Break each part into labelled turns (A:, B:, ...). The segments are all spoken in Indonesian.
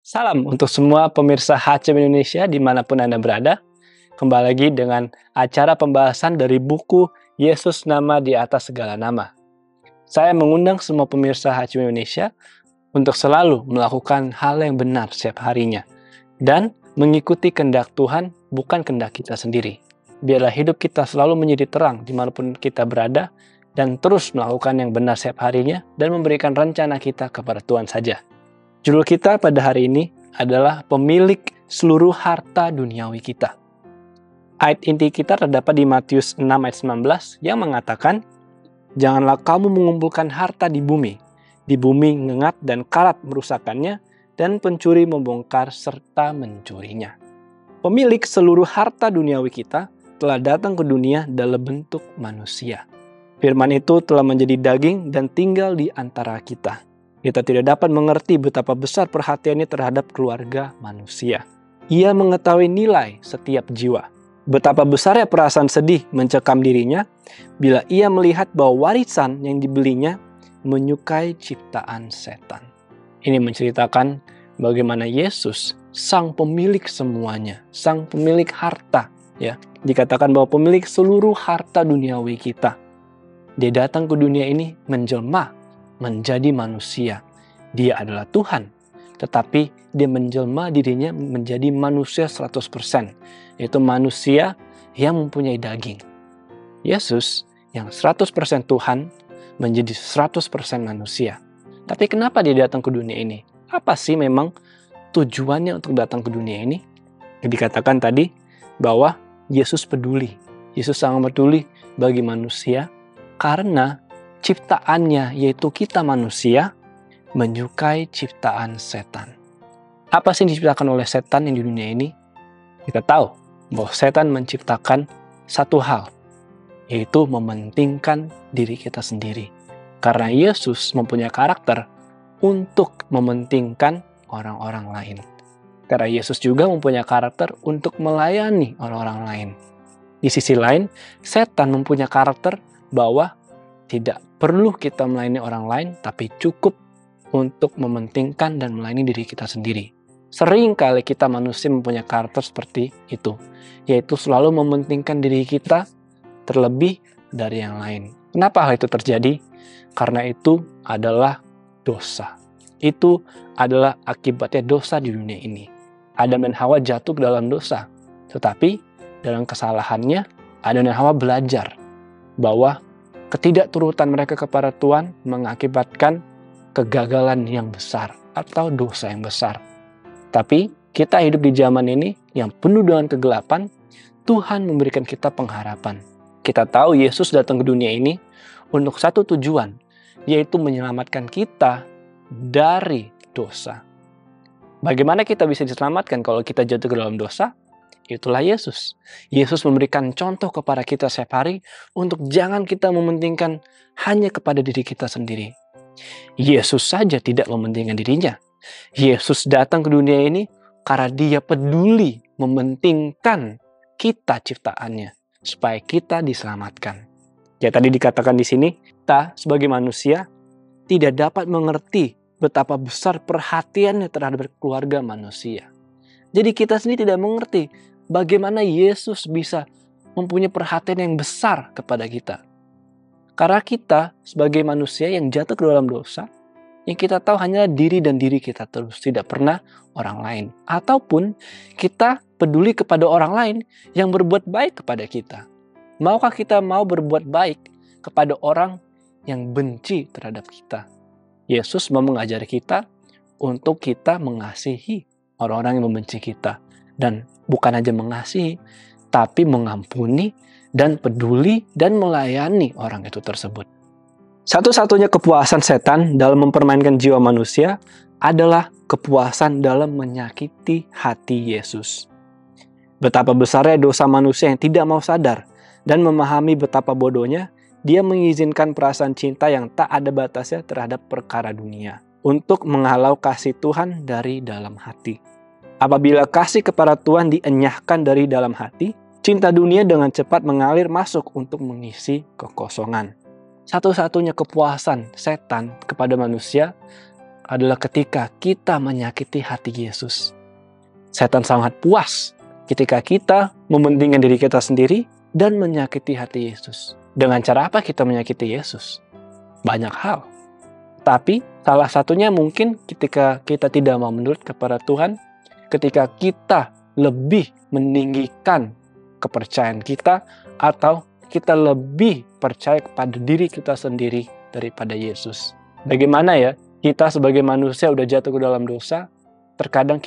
A: Salam untuk semua pemirsa HCM Indonesia dimanapun Anda berada. Kembali lagi dengan acara pembahasan dari buku Yesus Nama di Atas Segala Nama. Saya mengundang semua pemirsa HCM Indonesia untuk selalu melakukan hal yang benar setiap harinya dan mengikuti kehendak Tuhan, bukan kehendak kita sendiri. Biarlah hidup kita selalu menjadi terang dimanapun kita berada dan terus melakukan yang benar setiap harinya dan memberikan rencana kita kepada Tuhan saja. Judul kita pada hari ini adalah pemilik seluruh harta duniawi kita. Ayat inti kita terdapat di Matius 6 ayat 19 yang mengatakan, "Janganlah kamu mengumpulkan harta di bumi ngengat dan karat merusakannya, dan pencuri membongkar serta mencurinya." Pemilik seluruh harta duniawi kita telah datang ke dunia dalam bentuk manusia. Firman itu telah menjadi daging dan tinggal di antara kita. Kita tidak dapat mengerti betapa besar perhatiannya terhadap keluarga manusia. Ia mengetahui nilai setiap jiwa. Betapa besarnya perasaan sedih mencekam dirinya bila ia melihat bahwa warisan yang dibelinya menyukai ciptaan setan. Ini menceritakan bagaimana Yesus, sang pemilik semuanya, sang pemilik harta, ya. Dikatakan bahwa pemilik seluruh harta duniawi kita. Dia datang ke dunia ini menjelma menjadi manusia. Dia adalah Tuhan, tetapi dia menjelma dirinya menjadi manusia 100%, yaitu manusia yang mempunyai daging. Yesus yang 100% Tuhan menjadi 100% manusia. Tapi kenapa dia datang ke dunia ini? Apa sih memang tujuannya untuk datang ke dunia ini? Dikatakan tadi bahwa Yesus peduli. Yesus sangat peduli bagi manusia karena ciptaannya, yaitu kita manusia, menyukai ciptaan setan. Apa sih yang diciptakan oleh setan yang di dunia ini? Kita tahu bahwa setan menciptakan satu hal, yaitu mementingkan diri kita sendiri. Karena Yesus mempunyai karakter untuk mementingkan orang-orang lain. Karena Yesus juga mempunyai karakter untuk melayani orang-orang lain. Di sisi lain, setan mempunyai karakter bahwa tidak perlu kita melayani orang lain, tapi cukup untuk mementingkan dan melayani diri kita sendiri. Sering kali kita manusia mempunyai karakter seperti itu, yaitu selalu mementingkan diri kita terlebih dari yang lain. Kenapa hal itu terjadi? Karena itu adalah dosa. Itu adalah akibatnya dosa di dunia ini. Adam dan Hawa jatuh ke dalam dosa, tetapi dalam kesalahannya Adam dan Hawa belajar bahwa ketidakturutan mereka kepada Tuhan mengakibatkan kegagalan yang besar atau dosa yang besar. Tapi kita hidup di zaman ini yang penuh dengan kegelapan, Tuhan memberikan kita pengharapan. Kita tahu Yesus datang ke dunia ini untuk satu tujuan, yaitu menyelamatkan kita dari dosa. Bagaimana kita bisa diselamatkan kalau kita jatuh ke dalam dosa? Itulah Yesus. Yesus memberikan contoh kepada kita setiap hari untuk jangan kita mementingkan hanya kepada diri kita sendiri. Yesus saja tidak mementingkan dirinya. Yesus datang ke dunia ini karena dia peduli mementingkan kita ciptaannya supaya kita diselamatkan. Ya, tadi dikatakan di sini, kita sebagai manusia tidak dapat mengerti betapa besar perhatiannya terhadap keluarga manusia. Jadi kita sendiri tidak mengerti bagaimana Yesus bisa mempunyai perhatian yang besar kepada kita. Karena kita sebagai manusia yang jatuh ke dalam dosa, yang kita tahu hanyalah diri dan diri kita terus, tidak pernah orang lain. Ataupun kita peduli kepada orang lain yang berbuat baik kepada kita. Maukah kita mau berbuat baik kepada orang yang benci terhadap kita? Yesus mau mengajari kita untuk kita mengasihi orang-orang yang membenci kita. Dan bukan hanya mengasihi, tapi mengampuni dan peduli dan melayani orang itu tersebut. Satu-satunya kepuasan setan dalam mempermainkan jiwa manusia adalah kepuasan dalam menyakiti hati Yesus. Betapa besarnya dosa manusia yang tidak mau sadar dan memahami betapa bodohnya dia mengizinkan perasaan cinta yang tak ada batasnya terhadap perkara dunia untuk menghalau kasih Tuhan dari dalam hati. Apabila kasih kepada Tuhan dienyahkan dari dalam hati, cinta dunia dengan cepat mengalir masuk untuk mengisi kekosongan. Satu-satunya kepuasan setan kepada manusia adalah ketika kita menyakiti hati Yesus. Setan sangat puas ketika kita mementingkan diri kita sendiri dan menyakiti hati Yesus. Dengan cara apa kita menyakiti Yesus? Banyak hal. Tapi salah satunya mungkin ketika kita tidak mau menurut kepada Tuhan, ketika kita lebih meninggikan kepercayaan kita, atau kita lebih percaya kepada diri kita sendiri daripada Yesus. Bagaimana ya, kita sebagai manusia udah jatuh ke dalam dosa, terkadang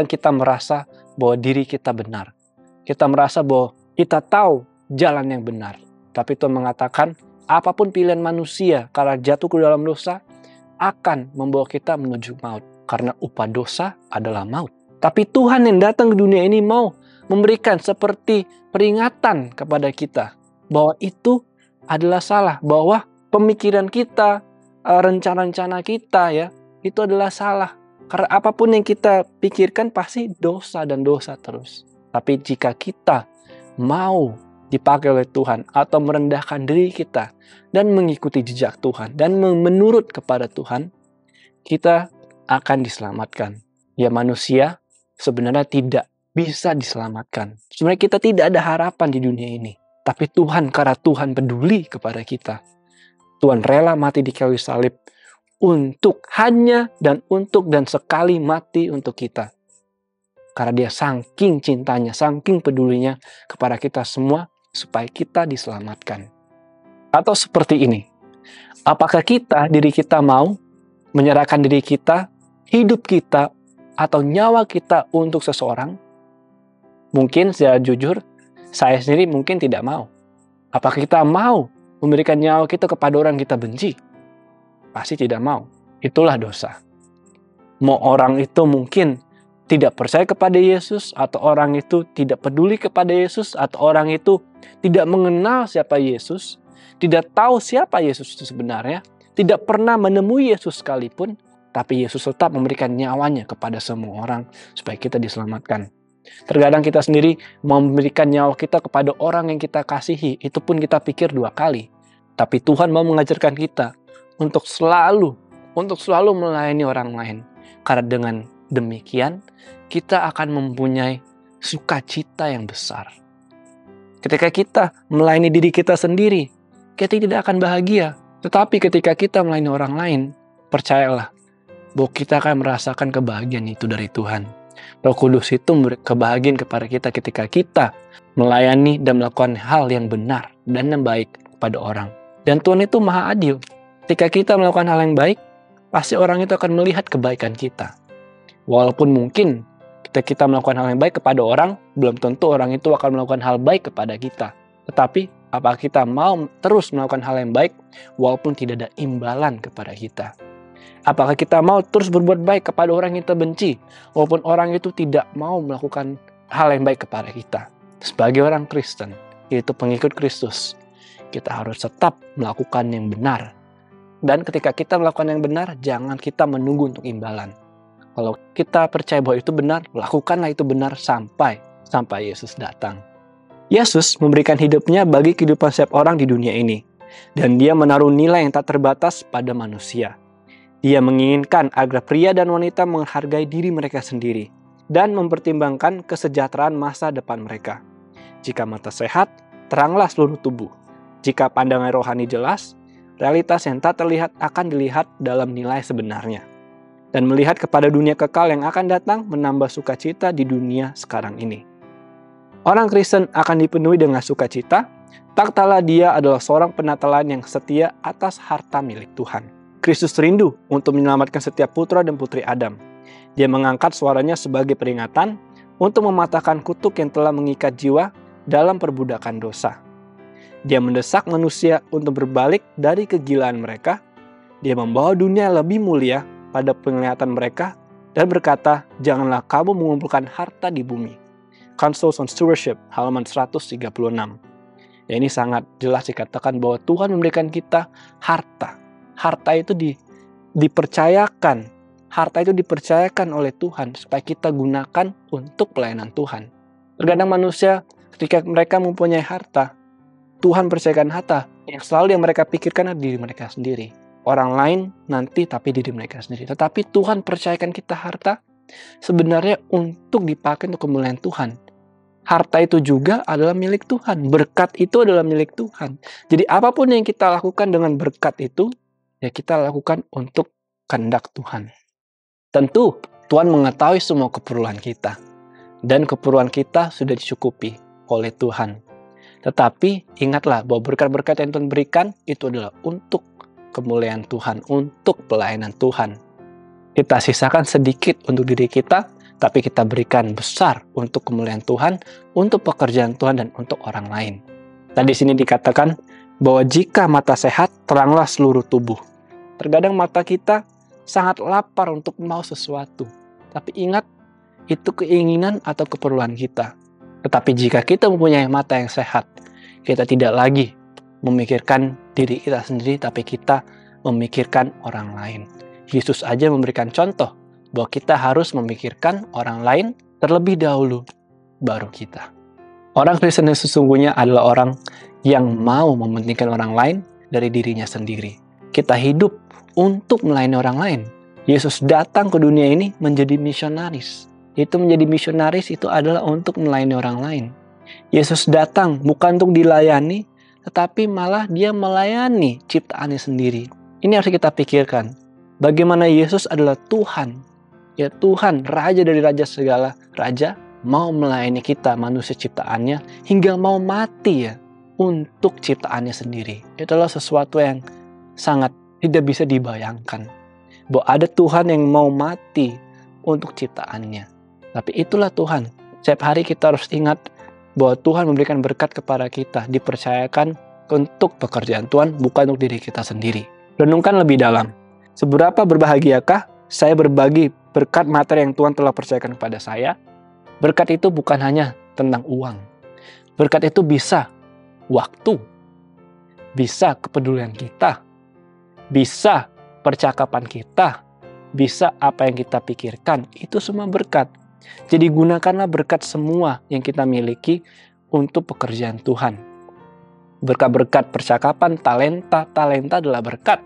A: kita merasa bahwa diri kita benar. Kita merasa bahwa kita tahu jalan yang benar. Tapi Tuhan mengatakan, apapun pilihan manusia karena jatuh ke dalam dosa akan membawa kita menuju maut. Karena upah dosa adalah maut. Tapi Tuhan yang datang ke dunia ini mau memberikan seperti peringatan kepada kita bahwa itu adalah salah, bahwa pemikiran kita, rencana-rencana kita ya, itu adalah salah. Karena apapun yang kita pikirkan pasti dosa dan dosa terus. Tapi jika kita mau dipakai oleh Tuhan atau merendahkan diri kita dan mengikuti jejak Tuhan dan menurut kepada Tuhan, kita akan diselamatkan. Ya, manusia sebenarnya tidak bisa diselamatkan. Sebenarnya kita tidak ada harapan di dunia ini. Tapi Tuhan, karena Tuhan peduli kepada kita, Tuhan rela mati di kayu salib untuk hanya dan sekali mati untuk kita. Karena dia saking cintanya, saking pedulinya kepada kita semua supaya kita diselamatkan. Atau seperti ini, apakah diri kita mau menyerahkan diri kita, hidup kita, atau nyawa kita untuk seseorang? Mungkin secara jujur, saya sendiri mungkin tidak mau. Apakah kita mau memberikan nyawa kita kepada orang kita benci? Pasti tidak mau. Itulah dosa. Mau orang itu mungkin tidak percaya kepada Yesus, atau orang itu tidak peduli kepada Yesus, atau orang itu tidak mengenal siapa Yesus, tidak tahu siapa Yesus itu sebenarnya, tidak pernah menemui Yesus sekalipun, tapi Yesus tetap memberikan nyawanya kepada semua orang supaya kita diselamatkan. Terkadang kita sendiri mau memberikan nyawa kita kepada orang yang kita kasihi, itu pun kita pikir 2 kali. Tapi Tuhan mau mengajarkan kita untuk selalu melayani orang lain. Karena dengan demikian, kita akan mempunyai sukacita yang besar. Ketika kita melayani diri kita sendiri, kita tidak akan bahagia. Tetapi ketika kita melayani orang lain, percayalah bahwa kita akan merasakan kebahagiaan itu dari Tuhan. Roh Kudus itu memberi kebahagiaan kepada kita ketika kita melayani dan melakukan hal yang benar dan yang baik kepada orang. Dan Tuhan itu maha adil. Ketika kita melakukan hal yang baik, pasti orang itu akan melihat kebaikan kita. Walaupun mungkin ketika kita melakukan hal yang baik kepada orang, belum tentu orang itu akan melakukan hal baik kepada kita. Tetapi apakah kita mau terus melakukan hal yang baik walaupun tidak ada imbalan kepada kita? Apakah kita mau terus berbuat baik kepada orang yang kita benci, walaupun orang itu tidak mau melakukan hal yang baik kepada kita? Sebagai orang Kristen, yaitu pengikut Kristus, kita harus tetap melakukan yang benar. Dan ketika kita melakukan yang benar, jangan kita menunggu untuk imbalan. Kalau kita percaya bahwa itu benar, lakukanlah itu benar sampai Yesus datang. Yesus memberikan hidupnya bagi kehidupan setiap orang di dunia ini. Dan dia menaruh nilai yang tak terbatas pada manusia. Dia menginginkan agar pria dan wanita menghargai diri mereka sendiri dan mempertimbangkan kesejahteraan masa depan mereka. Jika mata sehat, teranglah seluruh tubuh. Jika pandangan rohani jelas, realitas yang tak terlihat akan dilihat dalam nilai sebenarnya. Dan melihat kepada dunia kekal yang akan datang menambah sukacita di dunia sekarang ini. Orang Kristen akan dipenuhi dengan sukacita, tak kalah dia adalah seorang penatalan yang setia atas harta milik Tuhan. Kristus rindu untuk menyelamatkan setiap putra dan putri Adam. Dia mengangkat suaranya sebagai peringatan untuk mematahkan kutuk yang telah mengikat jiwa dalam perbudakan dosa. Dia mendesak manusia untuk berbalik dari kegilaan mereka. Dia membawa dunia lebih mulia pada penglihatan mereka dan berkata, janganlah kamu mengumpulkan harta di bumi. Councils on Stewardship, halaman 136. Ya, ini sangat jelas dikatakan bahwa Tuhan memberikan kita harta. Harta itu dipercayakan. Harta itu dipercayakan oleh Tuhan supaya kita gunakan untuk pelayanan Tuhan. Terkadang manusia ketika mereka mempunyai harta, Tuhan percayakan harta, yang selalu yang mereka pikirkan adalah diri mereka sendiri. orang lain nanti, tapi diri mereka sendiri. Tetapi Tuhan percayakan kita harta sebenarnya untuk dipakai untuk kemuliaan Tuhan. Harta itu juga adalah milik Tuhan. Berkat itu adalah milik Tuhan. Jadi apapun yang kita lakukan dengan berkat itu, ya kita lakukan untuk kehendak Tuhan. Tentu Tuhan mengetahui semua keperluan kita. Dan keperluan kita sudah dicukupi oleh Tuhan. Tetapi ingatlah bahwa berkat-berkat yang Tuhan berikan itu adalah untuk kemuliaan Tuhan, untuk pelayanan Tuhan. Kita sisakan sedikit untuk diri kita, tapi kita berikan besar untuk kemuliaan Tuhan, untuk pekerjaan Tuhan, dan untuk orang lain. Tadi sini dikatakan bahwa jika mata sehat, teranglah seluruh tubuh. Terkadang mata kita sangat lapar untuk mau sesuatu. Tapi ingat, itu keinginan atau keperluan kita. Tetapi jika kita mempunyai mata yang sehat, kita tidak lagi memikirkan diri kita sendiri, tapi kita memikirkan orang lain. Yesus aja memberikan contoh bahwa kita harus memikirkan orang lain terlebih dahulu, baru kita. Orang Kristen yang sesungguhnya adalah orang yang mau mementingkan orang lain dari dirinya sendiri. Kita hidup untuk melayani orang lain. Yesus datang ke dunia ini menjadi misionaris. Itu menjadi misionaris itu adalah untuk melayani orang lain. Yesus datang bukan untuk dilayani, tetapi malah dia melayani ciptaannya sendiri. Ini harus kita pikirkan. Bagaimana Yesus adalah Tuhan. Ya Tuhan, Raja dari Raja segala Raja, mau melayani kita manusia ciptaannya hingga mau mati ya untuk ciptaannya sendiri. Itu adalah sesuatu yang sangat tidak bisa dibayangkan. Bahwa ada Tuhan yang mau mati untuk ciptaannya. Tapi itulah Tuhan. Setiap hari kita harus ingat bahwa Tuhan memberikan berkat kepada kita, dipercayakan untuk pekerjaan Tuhan, bukan untuk diri kita sendiri. Renungkan lebih dalam. Seberapa berbahagiakah saya berbagi berkat materi yang Tuhan telah percayakan kepada saya? Berkat itu bukan hanya tentang uang. Berkat itu bisa waktu, bisa kepedulian kita, bisa percakapan kita, bisa apa yang kita pikirkan. Itu semua berkat. Jadi gunakanlah berkat semua yang kita miliki untuk pekerjaan Tuhan. Berkat-berkat percakapan, talenta adalah berkat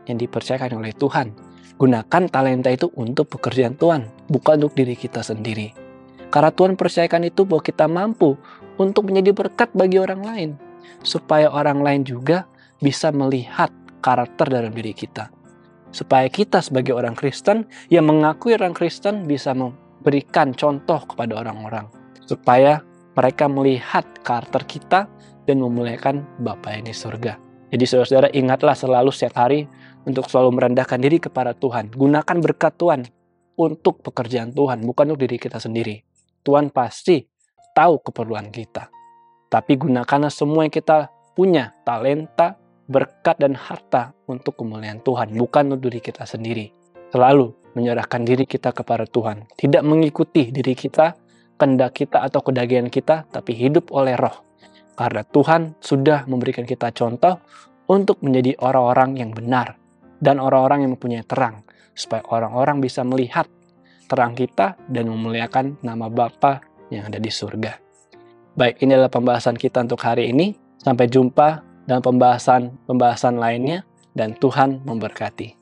A: yang dipercayakan oleh Tuhan. Gunakan talenta itu untuk pekerjaan Tuhan, bukan untuk diri kita sendiri. Karena Tuhan percayakan itu bahwa kita mampu untuk menjadi berkat bagi orang lain. Supaya orang lain juga bisa melihat karakter dalam diri kita. Supaya kita sebagai orang Kristen yang mengakui orang Kristen bisa berikan contoh kepada orang-orang supaya mereka melihat karakter kita dan memuliakan Bapa yang di surga. Jadi saudara-saudara, ingatlah selalu setiap hari untuk selalu merendahkan diri kepada Tuhan. Gunakan berkat Tuhan untuk pekerjaan Tuhan, bukan untuk diri kita sendiri. Tuhan pasti tahu keperluan kita. Tapi gunakanlah semua yang kita punya, talenta, berkat, dan harta untuk kemuliaan Tuhan, bukan untuk diri kita sendiri. Selalu menyerahkan diri kita kepada Tuhan. Tidak mengikuti diri kita, kehendak kita atau kedagingan kita, tapi hidup oleh roh. Karena Tuhan sudah memberikan kita contoh untuk menjadi orang-orang yang benar. Dan orang-orang yang mempunyai terang. Supaya orang-orang bisa melihat terang kita dan memuliakan nama Bapa yang ada di surga. Baik, ini adalah pembahasan kita untuk hari ini. Sampai jumpa dalam pembahasan lainnya. Dan Tuhan memberkati.